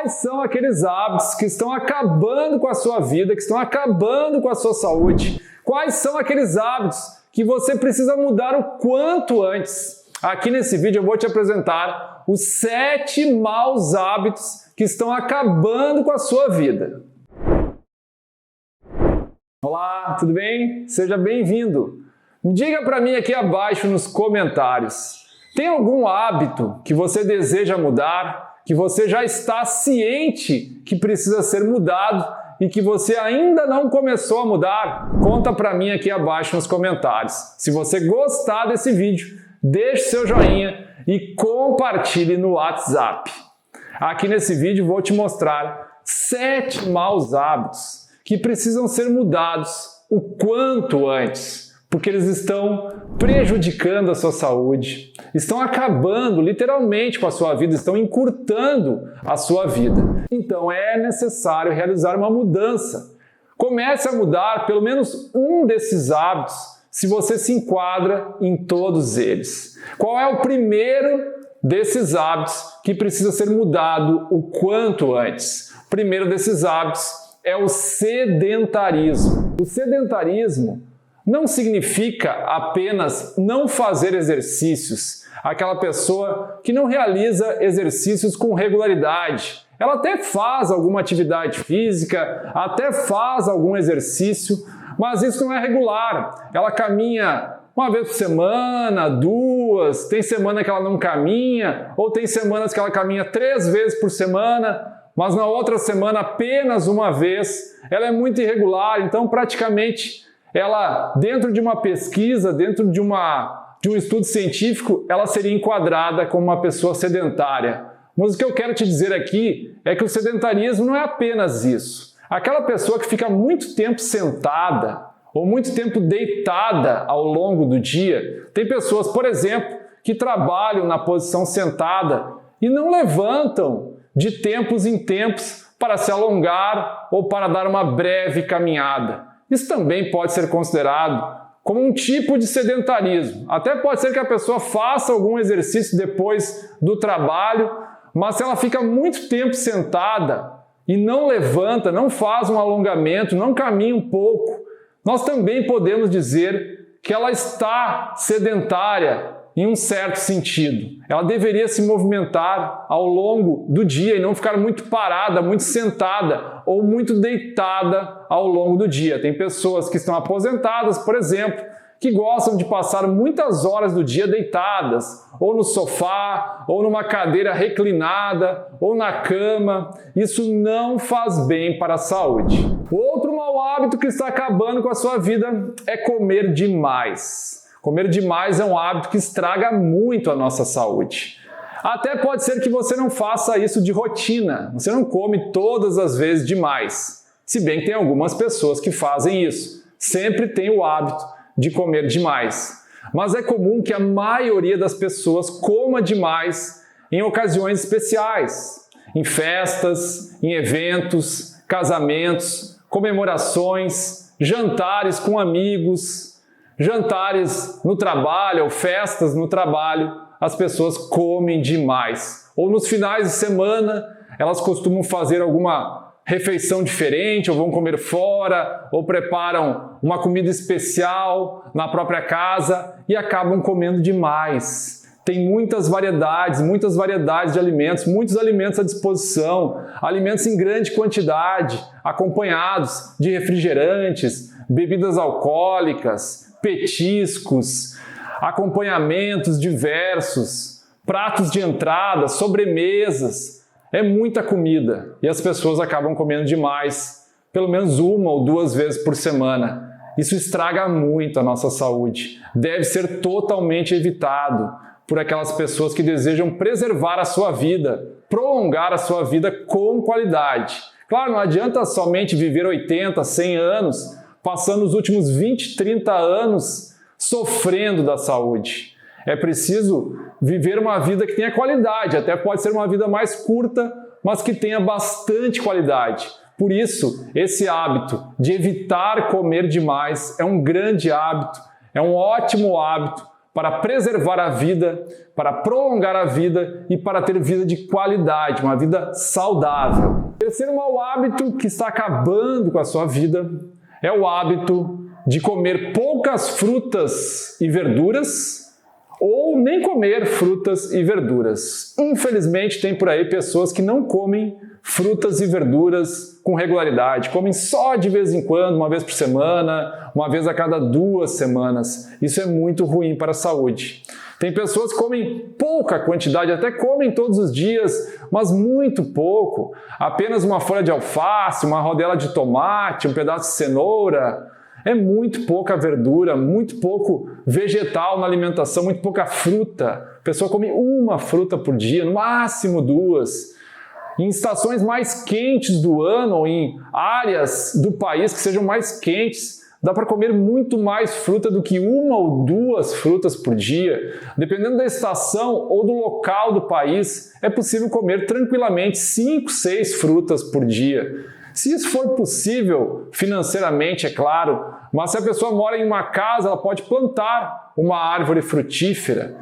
Quais são aqueles hábitos que estão acabando com a sua vida, que estão acabando com a sua saúde? Quais são aqueles hábitos que você precisa mudar o quanto antes? Aqui nesse vídeo eu vou te apresentar os 7 maus hábitos que estão acabando com a sua vida. Olá, tudo bem? Seja bem-vindo. Diga para mim aqui abaixo nos comentários. Tem algum hábito que você deseja mudar, que você já está ciente que precisa ser mudado e que você ainda não começou a mudar? Conta para mim aqui abaixo nos comentários. Se você gostar desse vídeo, deixe seu joinha e compartilhe no WhatsApp. Aqui nesse vídeo vou te mostrar 7 maus hábitos que precisam ser mudados o quanto antes, porque eles estão prejudicando a sua saúde, estão acabando literalmente com a sua vida, estão encurtando a sua vida. Então é necessário realizar uma mudança. Comece a mudar pelo menos um desses hábitos, se você se enquadra em todos eles. Qual é o primeiro desses hábitos que precisa ser mudado o quanto antes? O primeiro desses hábitos é o sedentarismo. O sedentarismo não significa apenas não fazer exercícios, aquela pessoa que não realiza exercícios com regularidade. Ela até faz alguma atividade física, até faz algum exercício, mas isso não é regular. Ela caminha uma vez por semana, 2, tem semana que ela não caminha, ou tem semanas que ela caminha 3 vezes por semana, mas na outra semana apenas uma vez. Ela é muito irregular, então praticamente ela, dentro de uma pesquisa, dentro de um estudo científico, ela seria enquadrada como uma pessoa sedentária. Mas o que eu quero te dizer aqui é que o sedentarismo não é apenas isso. Aquela pessoa que fica muito tempo sentada ou muito tempo deitada ao longo do dia. Tem pessoas, por exemplo, que trabalham na posição sentada e não levantam de tempos em tempos para se alongar ou para dar uma breve caminhada. Isso também pode ser considerado como um tipo de sedentarismo. Até pode ser que a pessoa faça algum exercício depois do trabalho, mas se ela fica muito tempo sentada e não levanta, não faz um alongamento, não caminha um pouco, nós também podemos dizer que ela está sedentária em um certo sentido. Ela deveria se movimentar ao longo do dia e não ficar muito parada, muito sentada ou muito deitada ao longo do dia. Tem pessoas que estão aposentadas, por exemplo, que gostam de passar muitas horas do dia deitadas, ou no sofá, ou numa cadeira reclinada, ou na cama. Isso não faz bem para a saúde. Outro mau hábito que está acabando com a sua vida é comer demais. Comer demais é um hábito que estraga muito a nossa saúde. Até pode ser que você não faça isso de rotina, você não come todas as vezes demais. Se bem que tem algumas pessoas que fazem isso, sempre tem o hábito de comer demais. Mas é comum que a maioria das pessoas coma demais em ocasiões especiais, em festas, em eventos, casamentos, comemorações, jantares com amigos, jantares no trabalho ou festas no trabalho. As pessoas comem demais. Ou nos finais de semana, elas costumam fazer alguma refeição diferente, ou vão comer fora, ou preparam uma comida especial na própria casa e acabam comendo demais. Tem muitas variedades de alimentos, muitos alimentos à disposição, alimentos em grande quantidade, acompanhados de refrigerantes, bebidas alcoólicas, petiscos, acompanhamentos diversos, pratos de entrada, sobremesas. É muita comida e as pessoas acabam comendo demais, pelo menos 1 ou 2 vezes por semana. Isso estraga muito a nossa saúde. Deve ser totalmente evitado por aquelas pessoas que desejam preservar a sua vida, prolongar a sua vida com qualidade. Claro, não adianta somente viver 80, 100 anos, passando os últimos 20, 30 anos sofrendo da saúde. É preciso viver uma vida que tenha qualidade, até pode ser uma vida mais curta, mas que tenha bastante qualidade. Por isso, esse hábito de evitar comer demais é um grande hábito, é um ótimo hábito para preservar a vida, para prolongar a vida e para ter vida de qualidade, uma vida saudável. O terceiro mau hábito que está acabando com a sua vida é o hábito de comer poucas frutas e verduras ou nem comer frutas e verduras. Infelizmente, tem por aí pessoas que não comem frutas e verduras com regularidade, comem só de vez em quando, uma vez por semana, uma vez a cada 2 semanas. Isso é muito ruim para a saúde. Tem pessoas que comem pouca quantidade, até comem todos os dias, mas muito pouco. Apenas uma folha de alface, uma rodela de tomate, um pedaço de cenoura. É muito pouca verdura, muito pouco vegetal na alimentação, muito pouca fruta. A pessoa come uma fruta por dia, no máximo 2. Em estações mais quentes do ano, ou em áreas do país que sejam mais quentes, dá para comer muito mais fruta do que 1 ou 2 frutas por dia. Dependendo da estação ou do local do país, é possível comer tranquilamente 5, 6 frutas por dia. Se isso for possível financeiramente, é claro, mas se a pessoa mora em uma casa, ela pode plantar uma árvore frutífera.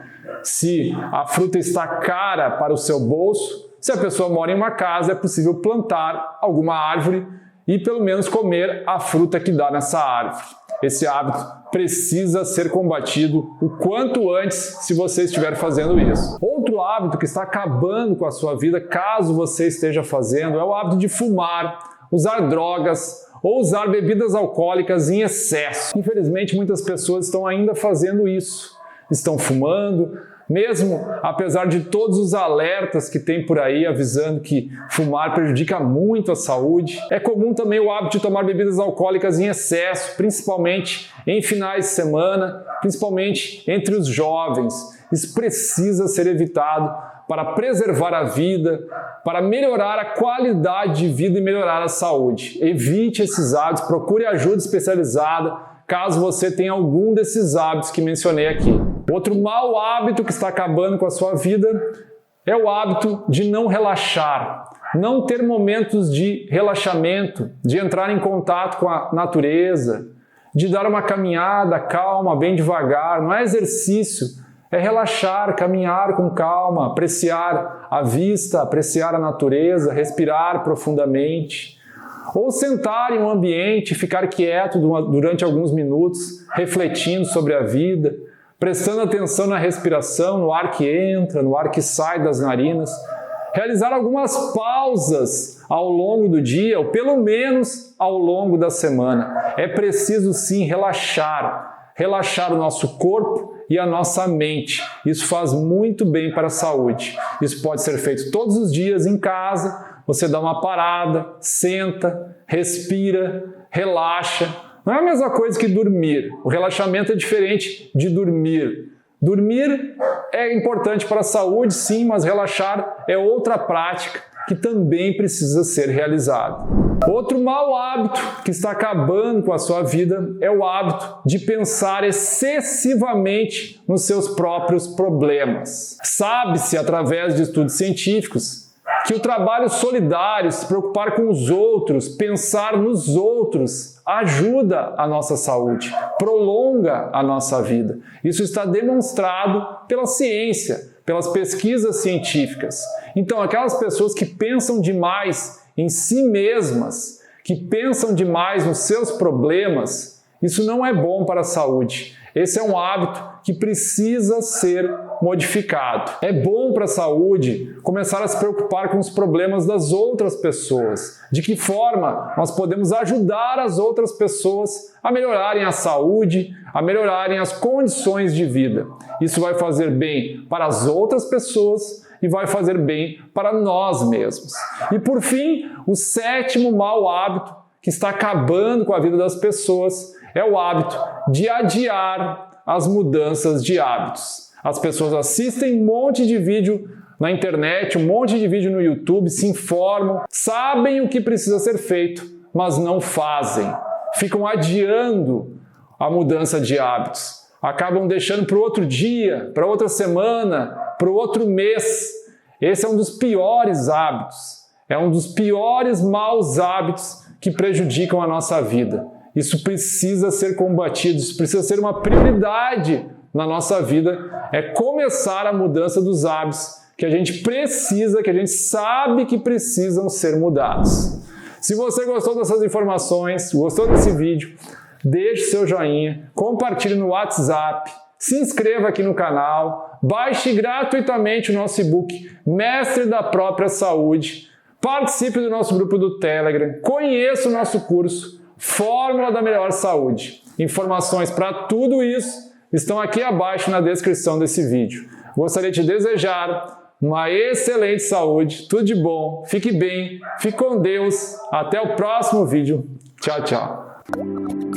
Se a fruta está cara para o seu bolso, se a pessoa mora em uma casa, é possível plantar alguma árvore e pelo menos comer a fruta que dá nessa árvore. Esse hábito precisa ser combatido o quanto antes se você estiver fazendo isso. Outro hábito que está acabando com a sua vida, caso você esteja fazendo, é o hábito de fumar, usar drogas ou usar bebidas alcoólicas em excesso. Infelizmente, muitas pessoas estão ainda fazendo isso. Estão fumando, mesmo apesar de todos os alertas que tem por aí avisando que fumar prejudica muito a saúde. É comum também o hábito de tomar bebidas alcoólicas em excesso, principalmente em finais de semana, principalmente entre os jovens. Isso precisa ser evitado para preservar a vida, para melhorar a qualidade de vida e melhorar a saúde. Evite esses hábitos, procure ajuda especializada caso você tenha algum desses hábitos que mencionei aqui. Outro mau hábito que está acabando com a sua vida é o hábito de não relaxar, não ter momentos de relaxamento, de entrar em contato com a natureza, de dar uma caminhada calma, bem devagar. Não é exercício, é relaxar, caminhar com calma, apreciar a vista, apreciar a natureza, respirar profundamente. Ou sentar em um ambiente, ficar quieto durante alguns minutos, refletindo sobre a vida, prestando atenção na respiração, no ar que entra, no ar que sai das narinas. Realizar algumas pausas ao longo do dia, ou pelo menos ao longo da semana. É preciso sim relaxar o nosso corpo e a nossa mente. Isso faz muito bem para a saúde. Isso pode ser feito todos os dias em casa. Você dá uma parada, senta, respira, relaxa. Não é a mesma coisa que dormir. O relaxamento é diferente de dormir. Dormir é importante para a saúde, sim, mas relaxar é outra prática que também precisa ser realizada. Outro mau hábito que está acabando com a sua vida é o hábito de pensar excessivamente nos seus próprios problemas. Sabe-se, através de estudos científicos, que o trabalho solidário, se preocupar com os outros, pensar nos outros, ajuda a nossa saúde, prolonga a nossa vida. Isso está demonstrado pela ciência, pelas pesquisas científicas. Então, aquelas pessoas que pensam demais em si mesmas, que pensam demais nos seus problemas, isso não é bom para a saúde. Esse é um hábito que precisa ser modificado. É bom para a saúde começar a se preocupar com os problemas das outras pessoas. De que forma nós podemos ajudar as outras pessoas a melhorarem a saúde, a melhorarem as condições de vida. Isso vai fazer bem para as outras pessoas e vai fazer bem para nós mesmos. E por fim, o 7º mau hábito que está acabando com a vida das pessoas é o hábito de adiar as mudanças de hábitos. As pessoas assistem um monte de vídeo na internet, um monte de vídeo no YouTube, se informam, sabem o que precisa ser feito, mas não fazem. Ficam adiando a mudança de hábitos. Acabam deixando para o outro dia, para outra semana, para o outro mês. Esse é um dos piores hábitos. É um dos piores maus hábitos que prejudicam a nossa vida. Isso precisa ser combatido, isso precisa ser uma prioridade na nossa vida é começar a mudança dos hábitos que a gente precisa, que a gente sabe que precisam ser mudados. Se você gostou dessas informações, gostou desse vídeo, deixe seu joinha, compartilhe no WhatsApp, se inscreva aqui no canal, baixe gratuitamente o nosso e-book Mestre da Própria Saúde, participe do nosso grupo do Telegram, conheça o nosso curso Fórmula da Melhor Saúde. Informações para tudo isso estão aqui abaixo na descrição desse vídeo. Gostaria de te desejar uma excelente saúde, tudo de bom, fique bem, fique com Deus, até o próximo vídeo. Tchau, tchau.